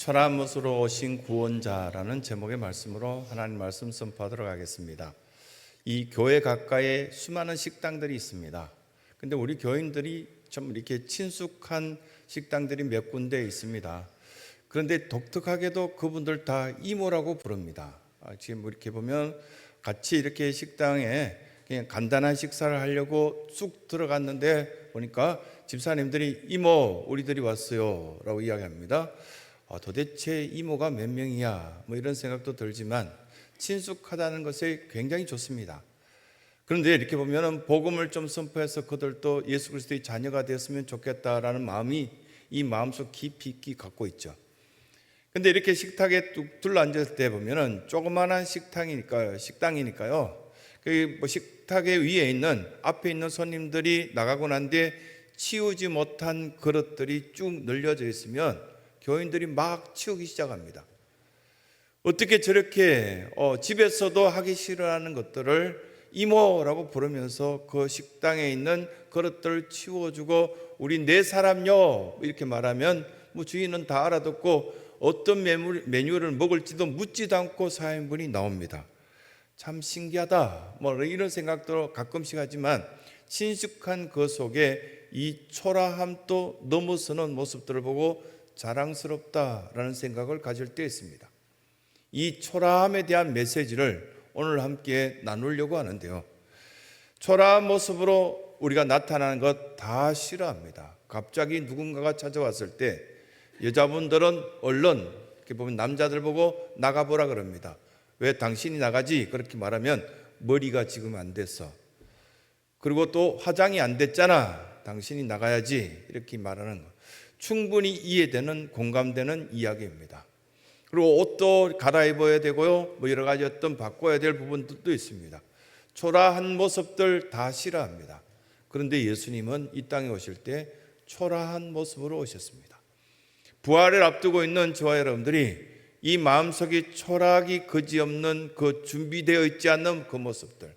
초라함으로 오신 구원자라는 제목의 말씀으로 하나님 말씀 선포하도록 하겠습니다. 이 교회 가까이에 수많은 식당들이 있습니다. 근데 우리 교인들이 좀 이렇게 친숙한 식당들이 몇 군데 있습니다. 그런데 독특하게도 그분들 다 이모라고 부릅니다. 지금 이렇게 보면 같이 이렇게 식당에 그냥 간단한 식사를 하려고 쑥 들어갔는데 보니까 집사님들이 이모 우리들이 왔어요 라고 이야기합니다. 도대체 이모가 몇 명이야 뭐 이런 생각도 들지만 친숙하다는 것이 굉장히 좋습니다. 그런데 이렇게 보면 복음을 좀 선포해서 그들도 예수 그리스도의 자녀가 되었으면 좋겠다라는 마음이 이 마음속 깊이 있게 갖고 있죠. 근데 이렇게 식탁에 뚝 둘러앉았을 때 보면은 조그마한 식당이니까요. 그 식탁의 위에 있는 앞에 있는 손님들이 나가고 난 뒤에 치우지 못한 그릇들이 쭉 늘려져 있으면 교인들이 막 치우기 시작합니다. 어떻게 저렇게 집에서도 하기 싫어하는 것들을 이모라고 부르면서 그 식당에 있는 그릇들을 치워주고 우리 네 사람요 이렇게 말하면 주인은 다 알아듣고 어떤 메뉴를 먹을지도 묻지도 않고 4인분이 나옵니다. 참 신기하다 이런 생각도 가끔씩 하지만 친숙한 그 속에 이 초라함도 넘어서는 모습들을 보고 자랑스럽다라는 생각을 가질 때 있습니다. 이 초라함에 대한 메시지를 오늘 함께 나누려고 하는데요. 초라한 모습으로 우리가 나타나는 것 다 싫어합니다. 갑자기 누군가가 찾아왔을 때 여자분들은 얼른 이렇게 보면 남자들 보고 나가보라 그럽니다. 왜 당신이 나가지? 그렇게 말하면 머리가 지금 안 됐어. 그리고 또 화장이 안 됐잖아. 당신이 나가야지. 이렇게 말하는 거. 충분히 이해되는 공감되는 이야기입니다. 그리고 옷도 갈아입어야 되고요. 여러 가지 어떤 바꿔야 될 부분들도 있습니다. 초라한 모습들 다 싫어합니다. 그런데 예수님은 이 땅에 오실 때 초라한 모습으로 오셨습니다. 부활을 앞두고 있는 저와 여러분들이 이 마음속에 초라하기 그지없는 그 준비되어 있지 않는 그 모습들,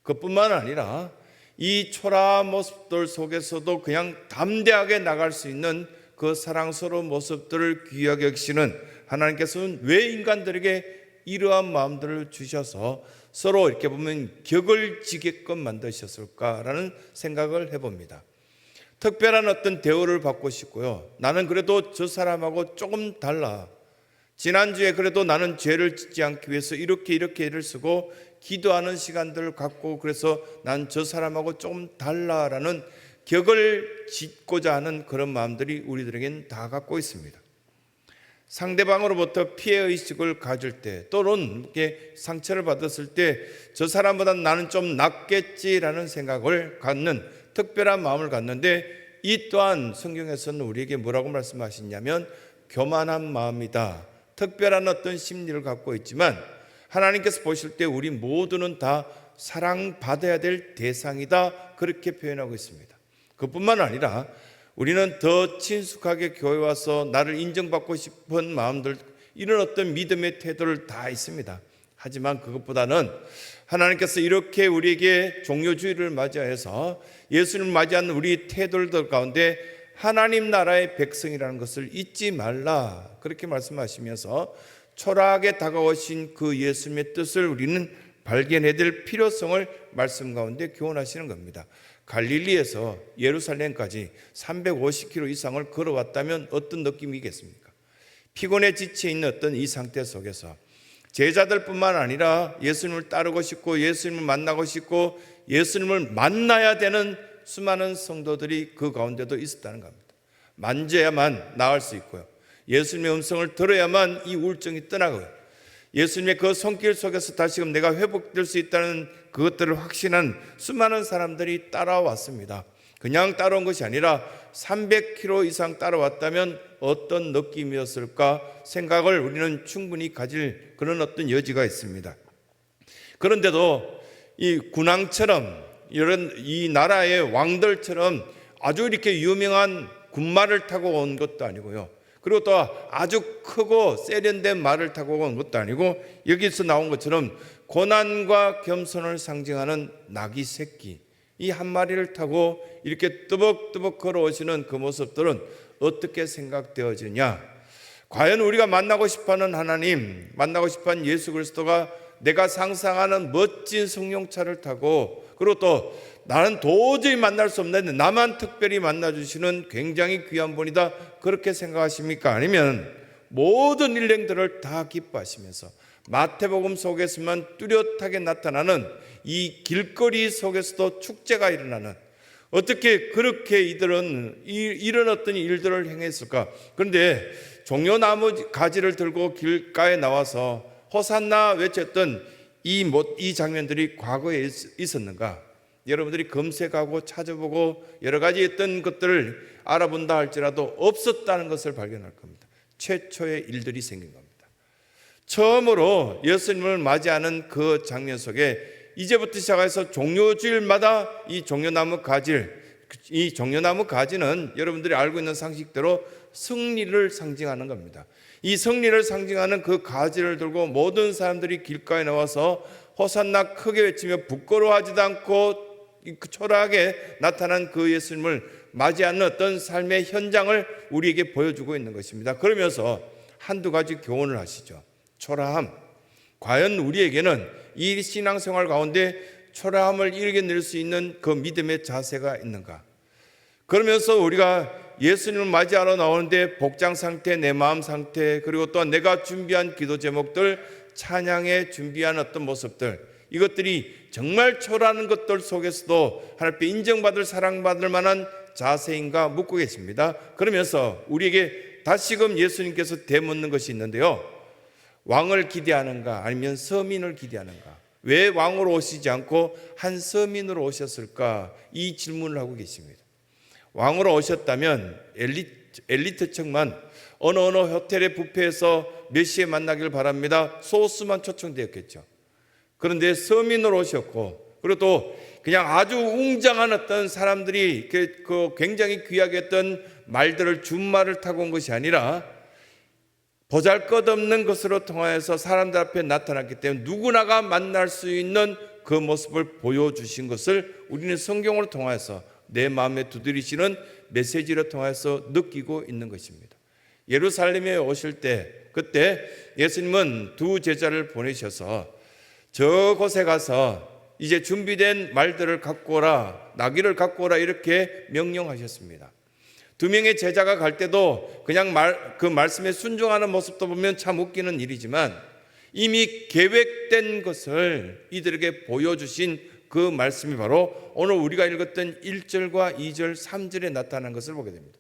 그뿐만 아니라 이 초라한 모습들 속에서도 그냥 담대하게 나갈 수 있는 그 사랑스러운 모습들을 귀하게 여기시는 하나님께서는 왜 인간들에게 이러한 마음들을 주셔서 서로 이렇게 보면 격을 지게끔 만드셨을까라는 생각을 해봅니다. 특별한 어떤 대우를 받고 싶고요. 나는 그래도 저 사람하고 조금 달라. 지난주에 그래도 나는 죄를 짓지 않기 위해서 이렇게 애를 쓰고 기도하는 시간들을 갖고 그래서 난 저 사람하고 조금 달라라는 격을 짓고자 하는 그런 마음들이 우리들에겐 다 갖고 있습니다. 상대방으로부터 피해의식을 가질 때 또는 이렇게 상처를 받았을 때 저 사람보다 나는 좀 낫겠지라는 생각을 갖는 특별한 마음을 갖는데 이 또한 성경에서는 우리에게 뭐라고 말씀하시냐면 교만한 마음이다. 특별한 어떤 심리를 갖고 있지만 하나님께서 보실 때 우리 모두는 다 사랑받아야 될 대상이다. 그렇게 표현하고 있습니다. 그뿐만 아니라 우리는 더 친숙하게 교회 와서 나를 인정받고 싶은 마음들 이런 어떤 믿음의 태도를 다 있습니다. 하지만 그것보다는 하나님께서 이렇게 우리에게 종료주의를 맞이해서 예수님을 맞이하는 우리 태도들 가운데 하나님 나라의 백성이라는 것을 잊지 말라 그렇게 말씀하시면서 초라하게 다가오신 그 예수님의 뜻을 우리는 발견해야 될 필요성을 말씀 가운데 교훈하시는 겁니다. 갈릴리에서 예루살렘까지 350km 이상을 걸어왔다면 어떤 느낌이겠습니까? 피곤에 지쳐 있는 어떤 이 상태 속에서 제자들뿐만 아니라 예수님을 따르고 싶고 예수님을 만나고 싶고 예수님을 만나야 되는 수많은 성도들이 그 가운데도 있었다는 겁니다. 만져야만 나을 수 있고요. 예수님의 음성을 들어야만 이 우울증이 떠나고요. 예수님의 그 손길 속에서 다시금 내가 회복될 수 있다는 그것들을 확신한 수많은 사람들이 따라왔습니다. 그냥 따라온 것이 아니라 300km 이상 따라왔다면 어떤 느낌이었을까 생각을 우리는 충분히 가질 그런 어떤 여지가 있습니다. 그런데도 이 군왕처럼 이런 이 나라의 왕들처럼 아주 이렇게 유명한 군말을 타고 온 것도 아니고요. 그리고 또 아주 크고 세련된 말을 타고 온 것도 아니고 여기서 나온 것처럼 고난과 겸손을 상징하는 나귀 새끼 이 한 마리를 타고 이렇게 뜨벅뜨벅 걸어오시는 그 모습들은 어떻게 생각되어지냐? 과연 우리가 만나고 싶어하는 하나님, 만나고 싶어하는 예수 그리스도가 내가 상상하는 멋진 승용차를 타고, 그리고 또 나는 도저히 만날 수 없는데 나만 특별히 만나주시는 굉장히 귀한 분이다, 그렇게 생각하십니까? 아니면 모든 일행들을 다 기뻐하시면서 마태복음 속에서만 뚜렷하게 나타나는 이 길거리 속에서도 축제가 일어나는, 어떻게 그렇게 이들은 이런 어떤 일들을 행했을까? 그런데 종려나무 가지를 들고 길가에 나와서 호산나 외쳤던 이 장면들이 과거에 있었는가? 여러분들이 검색하고 찾아보고 여러 가지 어떤 것들을 알아본다 할지라도 없었다는 것을 발견할 겁니다. 최초의 일들이 생긴 겁니다. 처음으로 예수님을 맞이하는 그 장면 속에 이제부터 시작해서 종려주일마다 이 종려나무 가지는 여러분들이 알고 있는 상식대로 승리를 상징하는 겁니다. 이 승리를 상징하는 그 가지를 들고 모든 사람들이 길가에 나와서 호산나 크게 외치며 부끄러워하지도 않고 초라하게 나타난 그 예수님을 맞이하는 어떤 삶의 현장을 우리에게 보여주고 있는 것입니다. 그러면서 한두 가지 교훈을 하시죠. 초라함, 과연 우리에게는 이 신앙생활 가운데 초라함을 이겨낼 수 있는 그 믿음의 자세가 있는가? 그러면서 우리가 예수님을 맞이하러 나오는데 복장 상태, 내 마음 상태, 그리고 또 내가 준비한 기도 제목들, 찬양에 준비한 어떤 모습들, 이것들이 정말 초라한 것들 속에서도 하나님께 인정받을, 사랑받을 만한 자세인가 묻고 계십니다. 그러면서 우리에게 다시금 예수님께서 되묻는 것이 있는데요, 왕을 기대하는가 아니면 서민을 기대하는가? 왜 왕으로 오시지 않고 한 서민으로 오셨을까? 이 질문을 하고 계십니다. 왕으로 오셨다면 엘리트층만 어느 호텔의 뷔페에서 몇 시에 만나길 바랍니다, 소스만 초청되었겠죠. 그런데 서민으로 오셨고, 그리고 또 그냥 아주 웅장한 어떤 사람들이 그 굉장히 귀하게 했던 말들을 준말을 타고 온 것이 아니라 보잘것없는 것으로 통하여서 사람들 앞에 나타났기 때문에 누구나가 만날 수 있는 그 모습을 보여주신 것을 우리는 성경으로 통하여서 내 마음에 두드리시는 메시지를 통해서 느끼고 있는 것입니다. 예루살렘에 오실 때, 그때 예수님은 두 제자를 보내셔서 저곳에 가서 이제 준비된 말들을 갖고 오라, 나귀를 갖고 오라, 이렇게 명령하셨습니다. 두 명의 제자가 갈 때도 그냥 그 말씀에 순종하는 모습도 보면 참 웃기는 일이지만 이미 계획된 것을 이들에게 보여주신 그 말씀이 바로 오늘 우리가 읽었던 1절과 2절, 3절에 나타난 것을 보게 됩니다.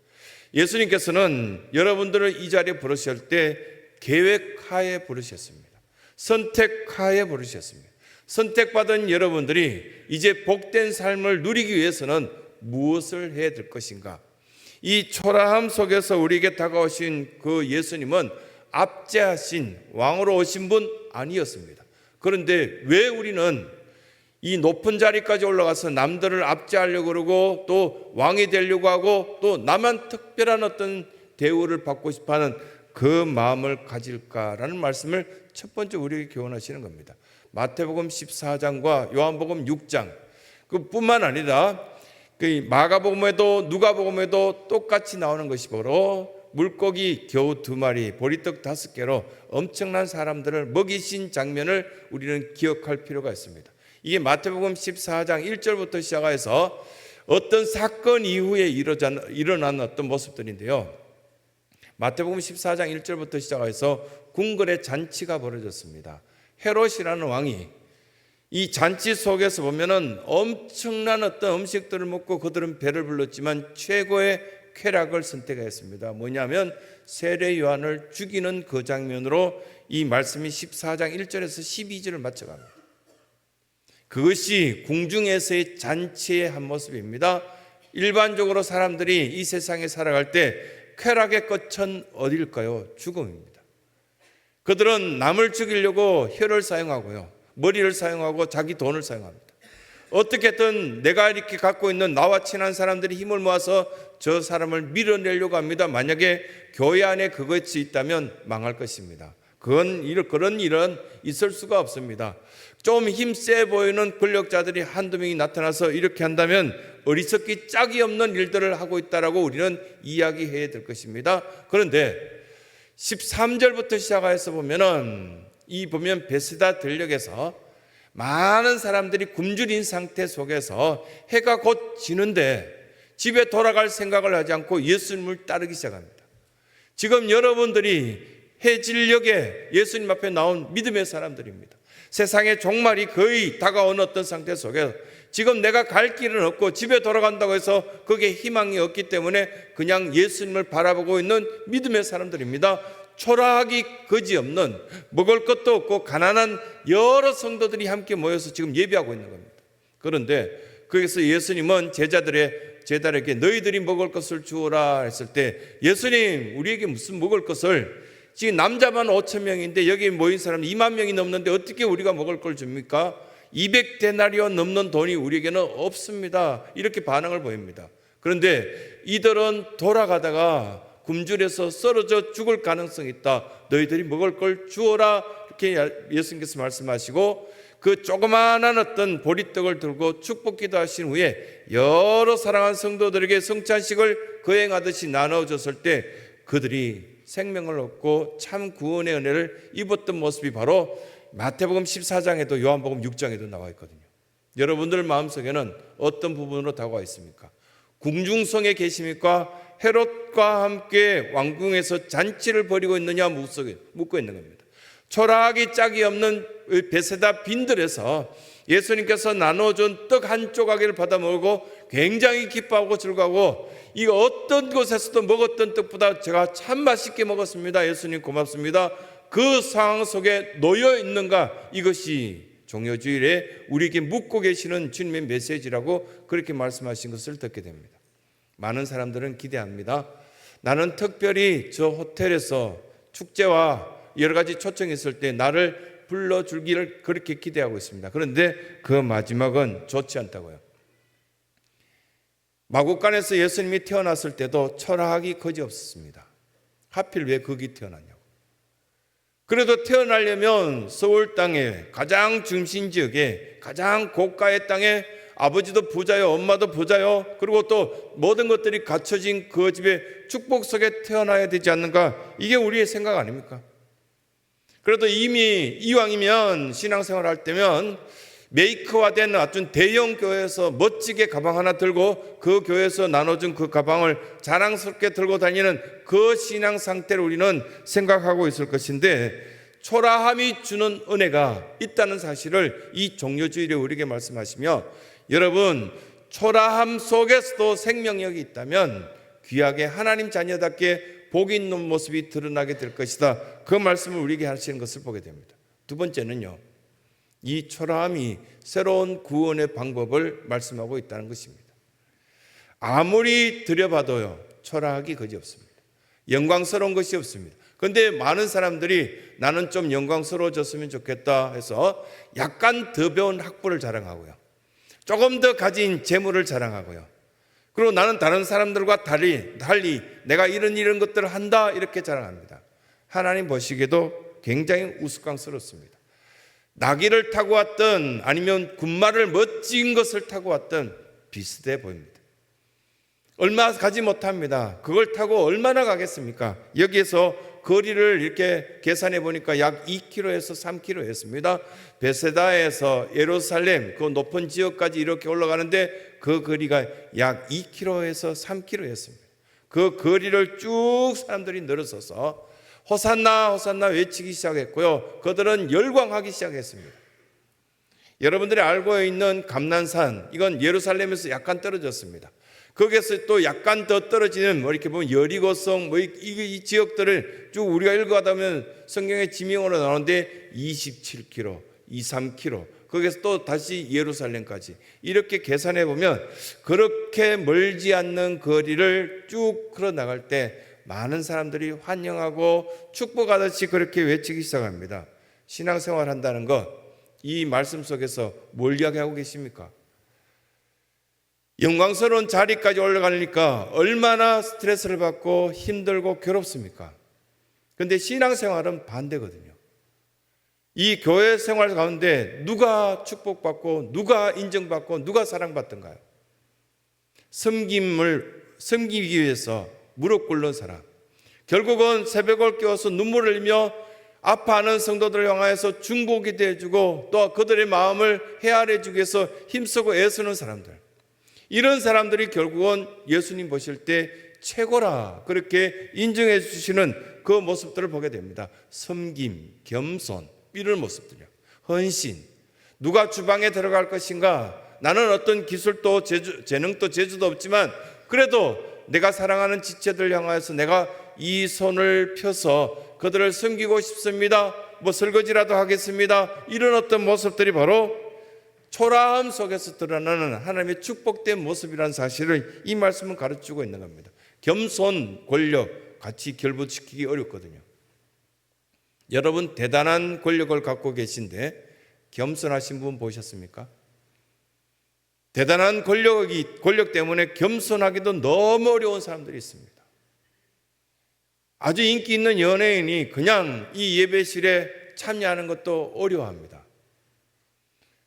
예수님께서는 여러분들을 이 자리에 부르실 때 계획하에 부르셨습니다. 선택하에 부르셨습니다. 선택받은 여러분들이 이제 복된 삶을 누리기 위해서는 무엇을 해야 될 것인가? 이 초라함 속에서 우리에게 다가오신 그 예수님은 압제하신 왕으로 오신 분 아니었습니다. 그런데 왜 우리는 이 높은 자리까지 올라가서 남들을 압제하려고 그러고 또 왕이 되려고 하고 또 나만 특별한 어떤 대우를 받고 싶어하는 그 마음을 가질까라는 말씀을 첫 번째 우리에게 교훈하시는 겁니다. 마태복음 14장과 요한복음 6장, 그뿐만 아니라 그 마가복음에도 누가복음에도 똑같이 나오는 것이 바로 물고기 겨우 2마리, 보리떡 5개로 엄청난 사람들을 먹이신 장면을 우리는 기억할 필요가 있습니다. 이게 마태복음 14장 1절부터 시작해서 어떤 사건 이후에 일어난 어떤 모습들인데요, 마태복음 14장 1절부터 시작해서 궁궐의 잔치가 벌어졌습니다. 헤롯이라는 왕이 이 잔치 속에서 보면은 엄청난 어떤 음식들을 먹고 그들은 배를 불렀지만 최고의 쾌락을 선택했습니다. 뭐냐면 세례 요한을 죽이는 그 장면으로 이 말씀이 14장 1절에서 12절을 맞춰갑니다. 그것이 궁중에서의 잔치의 한 모습입니다. 일반적으로 사람들이 이 세상에 살아갈 때 쾌락의 끝은 어딜까요? 죽음입니다. 그들은 남을 죽이려고 혀를 사용하고요, 머리를 사용하고 자기 돈을 사용합니다. 어떻게든 내가 이렇게 갖고 있는 나와 친한 사람들이 힘을 모아서 저 사람을 밀어내려고 합니다. 만약에 교회 안에 그것이 있다면 망할 것입니다. 그런 일은 있을 수가 없습니다. 좀 힘세 보이는 권력자들이 한두 명이 나타나서 이렇게 한다면 어리석기 짝이 없는 일들을 하고 있다라고 우리는 이야기해야 될 것입니다. 그런데 13절부터 시작해서 보면 베세다 들녘에서 많은 사람들이 굶주린 상태 속에서 해가 곧 지는데 집에 돌아갈 생각을 하지 않고 예수님을 따르기 시작합니다. 지금 여러분들이 해질녘에 예수님 앞에 나온 믿음의 사람들입니다. 세상의 종말이 거의 다가오는 어떤 상태 속에 지금 내가 갈 길은 없고 집에 돌아간다고 해서 거기에 희망이 없기 때문에 그냥 예수님을 바라보고 있는 믿음의 사람들입니다. 초라하기 그지없는 먹을 것도 없고 가난한 여러 성도들이 함께 모여서 지금 예배하고 있는 겁니다. 그런데 거기서 예수님은 제자들에게 너희들이 먹을 것을 주어라 했을 때 예수님 우리에게 무슨 먹을 것을 지금 남자만 5천 명인데 여기 모인 사람 2만 명이 넘는데 어떻게 우리가 먹을 걸 줍니까? 200데나리온 넘는 돈이 우리에게는 없습니다. 이렇게 반응을 보입니다. 그런데 이들은 돌아가다가 굶주려서 쓰러져 죽을 가능성이 있다. 너희들이 먹을 걸 주어라. 이렇게 예수님께서 말씀하시고 그 조그마한 어떤 보리떡을 들고 축복 기도하신 후에 여러 사랑하는 성도들에게 성찬식을 거행하듯이 나눠줬을 때 그들이 생명을 얻고 참 구원의 은혜를 입었던 모습이 바로 마태복음 14장에도 요한복음 6장에도 나와 있거든요. 여러분들 마음속에는 어떤 부분으로 다가와 있습니까? 궁중성에 계십니까? 헤롯과 함께 왕궁에서 잔치를 벌이고 있느냐 묻고 있는 겁니다. 초라하기 짝이 없는 베세다 빈들에서 예수님께서 나눠준 떡 한 조각을 받아 먹고 굉장히 기뻐하고 즐거워하고 이거 어떤 곳에서도 먹었던 떡보다 제가 참 맛있게 먹었습니다. 예수님 고맙습니다. 그 상황 속에 놓여 있는가? 이것이 종려주일에 우리에게 묻고 계시는 주님의 메시지라고 그렇게 말씀하신 것을 듣게 됩니다. 많은 사람들은 기대합니다. 나는 특별히 저 호텔에서 축제와 여러 가지 초청이 있을 때 나를 불러주기를 그렇게 기대하고 있습니다. 그런데 그 마지막은 좋지 않다고요. 마국간에서 예수님이 태어났을 때도 초라하기 거지없었습니다. 하필 왜 거기 태어났냐고. 그래도 태어나려면 서울 땅에 가장 중심 지역에 가장 고가의 땅에 아버지도 부자요, 엄마도 부자요, 그리고 또 모든 것들이 갖춰진 그 집의 축복 속에 태어나야 되지 않는가? 이게 우리의 생각 아닙니까? 그래도 이미 이왕이면 신앙생활 할 때면 메이커화된 아주 대형 교회에서 멋지게 가방 하나 들고 그 교회에서 나눠준 그 가방을 자랑스럽게 들고 다니는 그 신앙 상태를 우리는 생각하고 있을 것인데 초라함이 주는 은혜가 있다는 사실을 이 종려주일에 우리에게 말씀하시며 여러분 초라함 속에서도 생명력이 있다면 귀하게 하나님 자녀답게 복이 있는 모습이 드러나게 될 것이다. 그 말씀을 우리에게 하시는 것을 보게 됩니다. 두 번째는요, 이 초라함이 새로운 구원의 방법을 말씀하고 있다는 것입니다. 아무리 들여봐도요 초라하기 그지없습니다. 영광스러운 것이 없습니다. 그런데 많은 사람들이 나는 좀 영광스러워졌으면 좋겠다 해서 약간 더 배운 학부를 자랑하고요, 조금 더 가진 재물을 자랑하고요, 그리고 나는 다른 사람들과 달리 내가 이런 것들을 한다 이렇게 자랑합니다. 하나님 보시기에도 굉장히 우스꽝스럽습니다. 나귀를 타고 왔든 아니면 군마를 멋진 것을 타고 왔든 비슷해 보입니다. 얼마 가지 못합니다. 그걸 타고 얼마나 가겠습니까? 여기에서 거리를 이렇게 계산해 보니까 약 2km에서 3km였습니다. 베세다에서 예루살렘 그 높은 지역까지 이렇게 올라가는데 그 거리가 약 2km에서 3km였습니다. 그 거리를 쭉 사람들이 늘어서서 호산나 호산나 외치기 시작했고요, 그들은 열광하기 시작했습니다. 여러분들이 알고 있는 감난산, 이건 예루살렘에서 약간 떨어졌습니다. 거기에서 또 약간 더 떨어지는 이렇게 보면 여리고성 이 지역들을 쭉 우리가 읽어가다 보면 성경의 지명으로 나오는데 27km, 23km, 거기에서 또 다시 예루살렘까지 이렇게 계산해 보면 그렇게 멀지 않는 거리를 쭉 걸어 나갈 때 많은 사람들이 환영하고 축복하듯이 그렇게 외치기 시작합니다. 신앙생활 한다는 것, 이 말씀 속에서 뭘 이야기하고 계십니까? 영광스러운 자리까지 올라가니까 얼마나 스트레스를 받고 힘들고 괴롭습니까? 그런데 신앙생활은 반대거든요. 이 교회 생활 가운데 누가 축복받고 누가 인정받고 누가 사랑받던가요? 섬기기 위해서 무릎 꿇는 사람, 결국은 새벽을 깨워서 눈물을 흘리며 아파하는 성도들을 향하여서 중보기 대해주고 또 그들의 마음을 헤아려주기 위해서 힘쓰고 애쓰는 사람들, 이런 사람들이 결국은 예수님 보실 때 최고라 그렇게 인정해 주시는 그 모습들을 보게 됩니다. 섬김, 겸손, 이런 모습들이요. 헌신, 누가 주방에 들어갈 것인가, 나는 어떤 기술도 재능도 재주도 없지만 그래도 내가 사랑하는 지체들 향하여서 내가 이 손을 펴서 그들을 섬기고 싶습니다, 뭐 설거지라도 하겠습니다, 이런 어떤 모습들이 바로 초라함 속에서 드러나는 하나님의 축복된 모습이라는 사실을 이 말씀은 가르치고 있는 겁니다. 겸손, 권력 같이 결부시키기 어렵거든요. 여러분 대단한 권력을 갖고 계신데 겸손하신 분 보셨습니까? 대단한 권력 때문에 겸손하기도 너무 어려운 사람들이 있습니다. 아주 인기 있는 연예인이 그냥 이 예배실에 참여하는 것도 어려워합니다.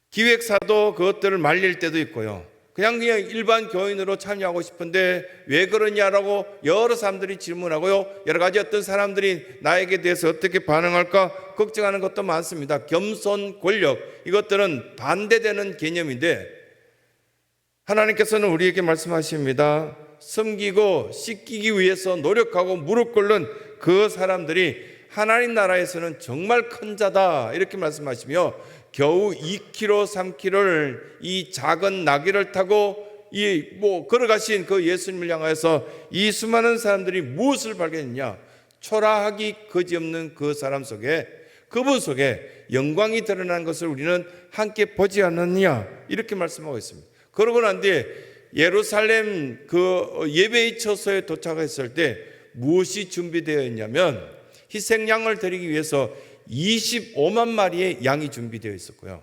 기획사도 그것들을 말릴 때도 있고요. 그냥 일반 교인으로 참여하고 싶은데 왜 그러냐라고 여러 사람들이 질문하고요. 여러 가지 어떤 사람들이 나에게 대해서 어떻게 반응할까 걱정하는 것도 많습니다. 겸손, 권력, 이것들은 반대되는 개념인데 하나님께서는 우리에게 말씀하십니다. 섬기고 씻기기 위해서 노력하고 무릎 꿇는 그 사람들이 하나님 나라에서는 정말 큰 자다 이렇게 말씀하시며 겨우 2km, 3km를 이 작은 나귀를 타고 걸어가신 그 예수님을 향하여서 이 수많은 사람들이 무엇을 발견했냐? 초라하기 그지없는 그 사람 속에, 그분 속에 영광이 드러난 것을 우리는 함께 보지 않느냐 이렇게 말씀하고 있습니다. 그러고 난 뒤에 예루살렘 그 예배의 처소에 도착했을 때 무엇이 준비되어 있냐면 희생양을 드리기 위해서 25만 마리의 양이 준비되어 있었고요.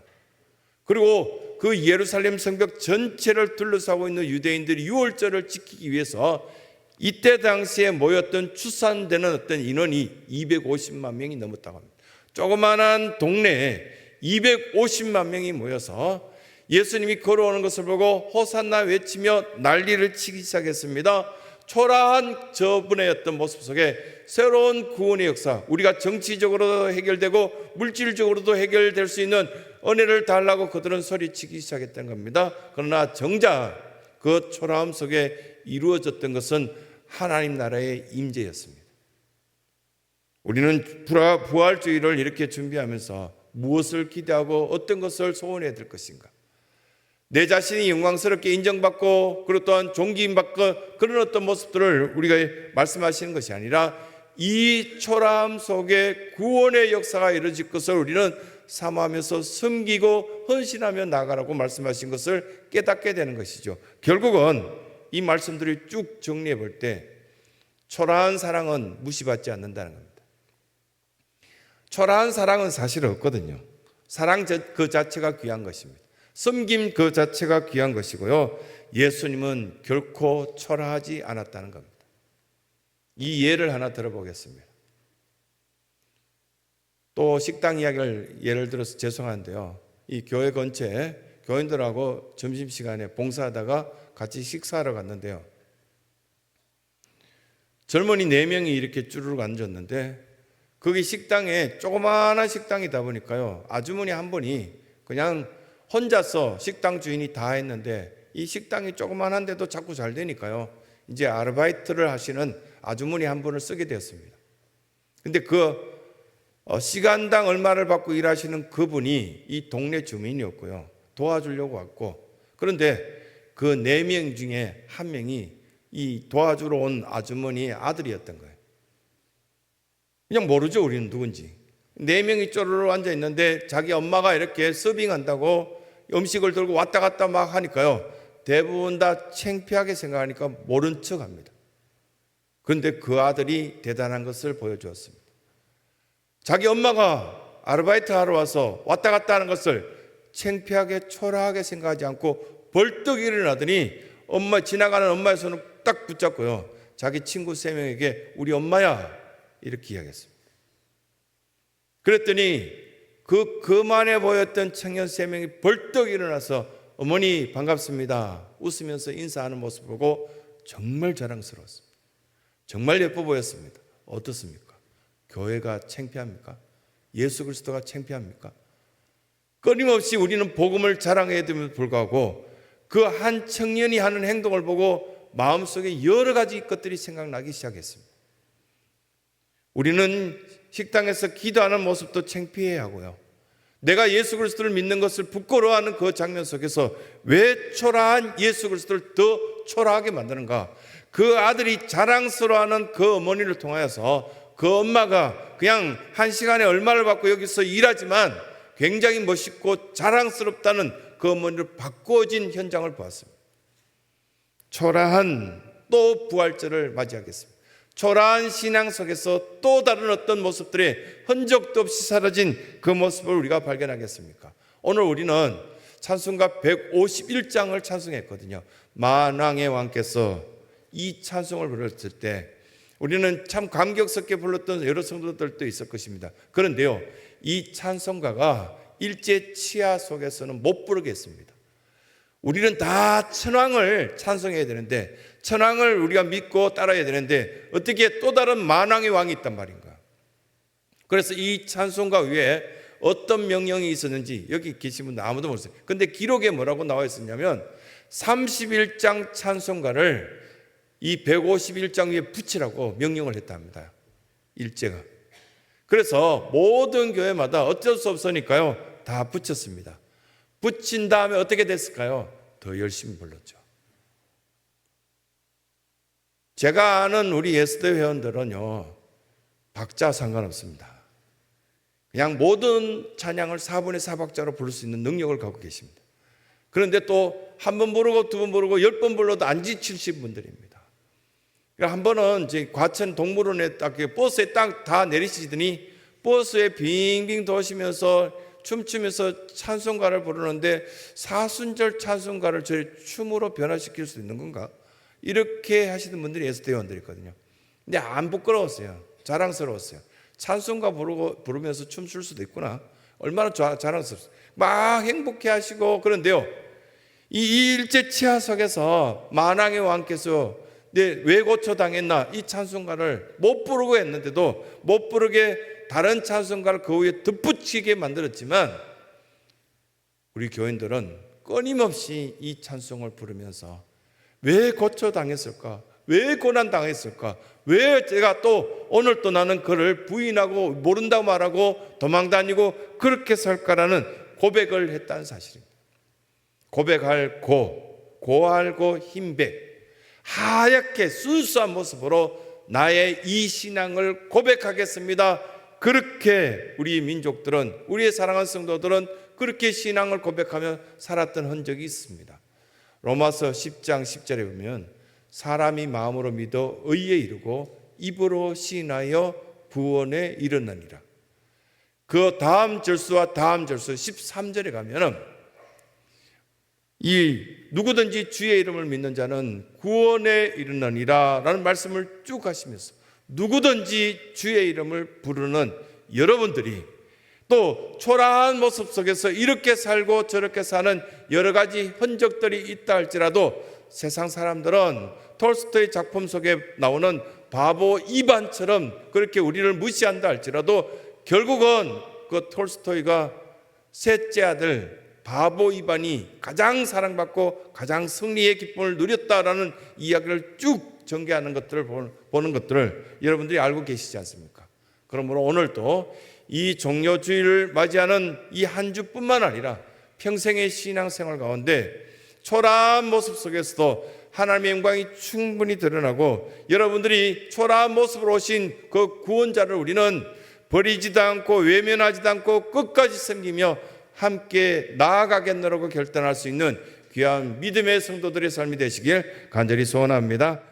그리고 그 예루살렘 성벽 전체를 둘러싸고 있는 유대인들이 유월절을 지키기 위해서 이때 당시에 모였던 추산되는 어떤 인원이 250만 명이 넘었다고 합니다. 조그마한 동네에 250만 명이 모여서 예수님이 걸어오는 것을 보고 호산나 외치며 난리를 치기 시작했습니다. 초라한 저분의 어떤 모습 속에 새로운 구원의 역사, 우리가 정치적으로도 해결되고 물질적으로도 해결될 수 있는 은혜를 달라고 그들은 소리치기 시작했던 겁니다. 그러나 정작 그 초라함 속에 이루어졌던 것은 하나님 나라의 임재였습니다. 우리는 부활주의를 이렇게 준비하면서 무엇을 기대하고 어떤 것을 소원해야 될 것인가? 내 자신이 영광스럽게 인정받고 그리고 또한 존귀받고 그런 어떤 모습들을 우리가 말씀하시는 것이 아니라 이 초라함 속에 구원의 역사가 이루어질 것을 우리는 사모하면서 섬기고 헌신하며 나아가라고 말씀하신 것을 깨닫게 되는 것이죠. 결국은 이 말씀들을 쭉 정리해 볼 때 초라한 사랑은 무시받지 않는다는 겁니다. 초라한 사랑은 사실 없거든요. 사랑 그 자체가 귀한 것입니다. 섬김 그 자체가 귀한 것이고요. 예수님은 결코 초라하지 않았다는 겁니다. 이 예를 하나 들어보겠습니다. 또 식당 이야기를 예를 들어서 죄송한데요. 이 교회 근처에 교인들하고 점심시간에 봉사하다가 같이 식사하러 갔는데요. 젊은이 4명이 이렇게 쭈르륵 앉았는데 거기 식당에 조그마한 식당이다 보니까요. 아주머니 한 분이 그냥 혼자서 식당 주인이 다 했는데 이 식당이 조그만한데도 자꾸 잘 되니까요. 이제 아르바이트를 하시는 아주머니 한 분을 쓰게 되었습니다. 근데 그 시간당 얼마를 받고 일하시는 그분이 이 동네 주민이었고요. 도와주려고 왔고 그런데 그 4명 중에 한 명이 이 도와주러 온 아주머니의 아들이었던 거예요. 그냥 모르죠, 우리는 누군지. 4명이 쪼르르 앉아 있는데 자기 엄마가 이렇게 서빙한다고 음식을 들고 왔다 갔다 막 하니까요. 대부분 다 창피하게 생각하니까 모른 척 합니다. 그런데 그 아들이 대단한 것을 보여주었습니다. 자기 엄마가 아르바이트 하러 와서 왔다 갔다 하는 것을 창피하게 초라하게 생각하지 않고 벌떡 일어나더니 지나가는 엄마의 손을 딱 붙잡고요. 자기 친구 3명에게 우리 엄마야 이렇게 이야기했습니다. 그랬더니 그 거만해 보였던 청년 3명이 벌떡 일어나서 어머니 반갑습니다 웃으면서 인사하는 모습을 보고 정말 자랑스러웠습니다. 정말 예뻐 보였습니다. 어떻습니까? 교회가 창피합니까? 예수 그리스도가 창피합니까? 끊임없이 우리는 복음을 자랑해야 됨에도 불구하고 그 한 청년이 하는 행동을 보고 마음속에 여러 가지 것들이 생각나기 시작했습니다. 우리는 식당에서 기도하는 모습도 창피해야 하고요. 내가 예수 그리스도를 믿는 것을 부끄러워하는 그 장면 속에서 왜 초라한 예수 그리스도를 더 초라하게 만드는가? 그 아들이 자랑스러워하는 그 어머니를 통하여서 그 엄마가 그냥 한 시간에 얼마를 받고 여기서 일하지만 굉장히 멋있고 자랑스럽다는 그 어머니를 바꿔진 현장을 보았습니다. 초라한 또 부활절을 맞이하겠습니다. 초라한 신앙 속에서 또 다른 어떤 모습들의 흔적도 없이 사라진 그 모습을 우리가 발견하겠습니까? 오늘 우리는 찬송가 151장을 찬송했거든요. 만왕의 왕께서 이 찬송을 불렀을 때 우리는 참 감격스럽게 불렀던 여러 성도들도 있을 것입니다. 그런데요, 이 찬송가가 일제 치하 속에서는 못 부르겠습니다. 우리는 다 천왕을 찬송해야 되는데, 천왕을 우리가 믿고 따라야 되는데 어떻게 또 다른 만왕의 왕이 있단 말인가? 그래서 이 찬송가 위에 어떤 명령이 있었는지 여기 계신 분들 아무도 모르세요. 근데 기록에 뭐라고 나와 있었냐면 31장 찬송가를 이 151장 위에 붙이라고 명령을 했답니다. 일제가. 그래서 모든 교회마다 어쩔 수 없으니까요, 다 붙였습니다. 붙인 다음에 어떻게 됐을까요? 더 열심히 불렀죠. 제가 아는 우리 예수대 회원들은요, 박자 상관없습니다. 그냥 모든 찬양을 4분의 4박자로 부를 수 있는 능력을 갖고 계십니다. 그런데 또 한 번 부르고 두 번 부르고 10번 불러도 안 지치신 분들입니다. 한 번은 이제 과천 동물원에 딱 버스에 딱 다 내리시더니 버스에 빙빙 도시면서 춤추면서 찬송가를 부르는데 사순절 찬송가를 저희 춤으로 변화시킬 수 있는 건가? 이렇게 하시는 분들이 예수대원들이 있거든요. 근데 안 부끄러웠어요. 자랑스러웠어요. 찬송가 부르면서 춤출 수도 있구나. 얼마나 자랑스러웠어요. 막 행복해 하시고. 그런데요, 이 일제 치하 속에서 만왕의 왕께서 왜 고초당했나? 이 찬송가를 못 부르고 했는데도 못 부르게 다른 찬송가를 그 위에 덧붙이게 만들었지만 우리 교인들은 끊임없이 이 찬송을 부르면서 왜 고초당했을까? 왜 고난당했을까? 왜 제가 또 오늘 또 나는 그를 부인하고 모른다고 말하고 도망다니고 그렇게 살까라는 고백을 했다는 사실입니다. 고백할 고알고 힘백, 하얗게 순수한 모습으로 나의 이 신앙을 고백하겠습니다. 그렇게 우리 민족들은, 우리의 사랑하는 성도들은 그렇게 신앙을 고백하며 살았던 흔적이 있습니다. 로마서 10장 10절에 보면 사람이 마음으로 믿어 의에 이르고 입으로 시인하여 구원에 이르느니라. 그 다음 절수와 다음 절수 13절에 가면은 이 누구든지 주의 이름을 믿는 자는 구원에 이르느니라 라는 말씀을 쭉 하시면서 누구든지 주의 이름을 부르는 여러분들이 또 초라한 모습 속에서 이렇게 살고 저렇게 사는 여러 가지 흔적들이 있다 할지라도 세상 사람들은 톨스토이 작품 속에 나오는 바보 이반처럼 그렇게 우리를 무시한다 할지라도 결국은 그 톨스토이가 셋째 아들 바보 이반이 가장 사랑받고 가장 승리의 기쁨을 누렸다라는 이야기를 쭉 전개하는 것들을 보는 것들을 여러분들이 알고 계시지 않습니까? 그러므로 오늘도 이 종료주의를 맞이하는 이 한 주뿐만 아니라 평생의 신앙생활 가운데 초라한 모습 속에서도 하나님의 영광이 충분히 드러나고 여러분들이 초라한 모습으로 오신 그 구원자를 우리는 버리지도 않고 외면하지도 않고 끝까지 섬기며 함께 나아가겠노라고 결단할 수 있는 귀한 믿음의 성도들의 삶이 되시길 간절히 소원합니다.